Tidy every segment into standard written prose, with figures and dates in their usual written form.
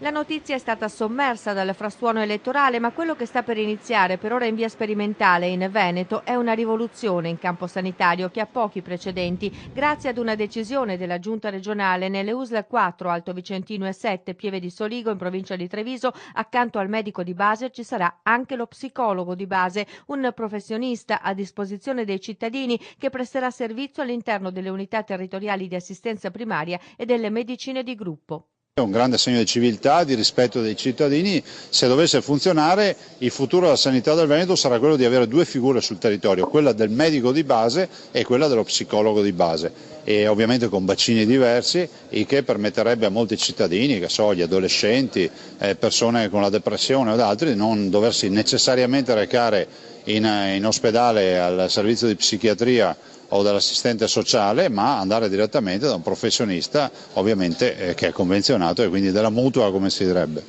La notizia è stata sommersa dal frastuono elettorale, ma quello che sta per iniziare, per ora in via sperimentale in Veneto, è una rivoluzione in campo sanitario che ha pochi precedenti. Grazie ad una decisione della giunta regionale, nelle USL 4 Alto Vicentino e 7 Pieve di Soligo in provincia di Treviso, accanto al medico di base ci sarà anche lo psicologo di base, un professionista a disposizione dei cittadini che presterà servizio all'interno delle unità territoriali di assistenza primaria e delle medicine di gruppo. È un grande segno di civiltà, di rispetto dei cittadini. Se dovesse funzionare, il futuro della sanità del Veneto sarà quello di avere due figure sul territorio, quella del medico di base e quella dello psicologo di base, e ovviamente con bacini diversi, il che permetterebbe a molti cittadini, che so, gli adolescenti, persone con la depressione o altri, di non doversi necessariamente recare in ospedale al servizio di psichiatria o dall'assistente sociale, ma andare direttamente da un professionista, ovviamente che è convenzionato e quindi della mutua, come si direbbe.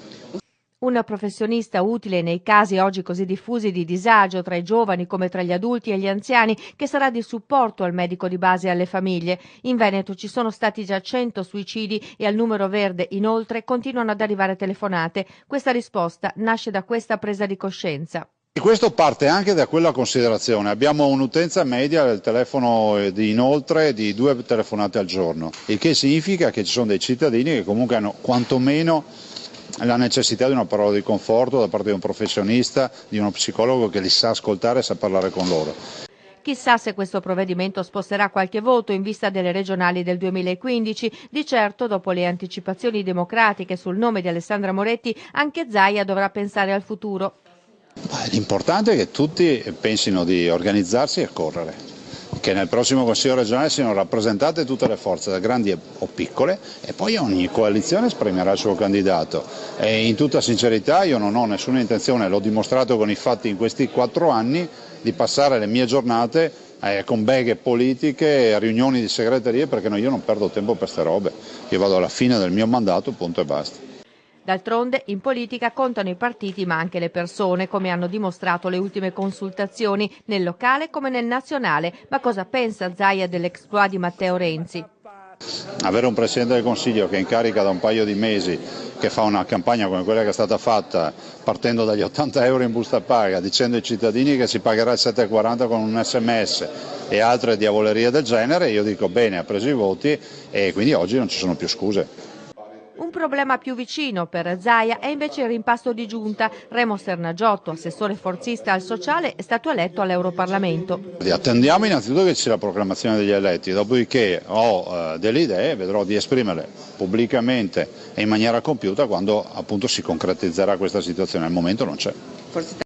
Un professionista utile nei casi oggi così diffusi di disagio tra i giovani come tra gli adulti e gli anziani, che sarà di supporto al medico di base e alle famiglie. In Veneto ci sono stati già 100 suicidi e al numero verde inoltre continuano ad arrivare telefonate. Questa risposta nasce da questa presa di coscienza. E questo parte anche da quella considerazione: abbiamo un'utenza media del telefono di inoltre di 2 telefonate al giorno, il che significa che ci sono dei cittadini che comunque hanno quantomeno la necessità di una parola di conforto da parte di un professionista, di uno psicologo che li sa ascoltare e sa parlare con loro. Chissà se questo provvedimento sposterà qualche voto in vista delle regionali del 2015. Di certo, dopo le anticipazioni democratiche sul nome di Alessandra Moretti, anche Zaia dovrà pensare al futuro. L'importante è che tutti pensino di organizzarsi e correre, che nel prossimo Consiglio regionale siano rappresentate tutte le forze, da grandi o piccole, e poi ogni coalizione esprimerà il suo candidato. E in tutta sincerità io non ho nessuna intenzione, l'ho dimostrato con i fatti in questi 4 anni, di passare le mie giornate con beghe politiche e riunioni di segreterie, perché io non perdo tempo per queste robe. Io vado alla fine del mio mandato, punto e basta. D'altronde, in politica contano i partiti ma anche le persone, come hanno dimostrato le ultime consultazioni, nel locale come nel nazionale. Ma cosa pensa Zaia dell'exploit di Matteo Renzi? Avere un Presidente del Consiglio che è in carica da un paio di mesi, che fa una campagna come quella che è stata fatta, partendo dagli 80 euro in busta paga, dicendo ai cittadini che si pagherà il 7,40 con un SMS e altre diavolerie del genere, io dico bene, ha preso i voti e quindi oggi non ci sono più scuse. Un problema più vicino per Zaia è invece il rimpasto di giunta. Remo Sernagiotto, assessore forzista al sociale, è stato eletto all'Europarlamento. Attendiamo innanzitutto che ci sia la proclamazione degli eletti, dopodiché ho delle idee, vedrò di esprimerle pubblicamente e in maniera compiuta quando appunto si concretizzerà questa situazione. Al momento non c'è.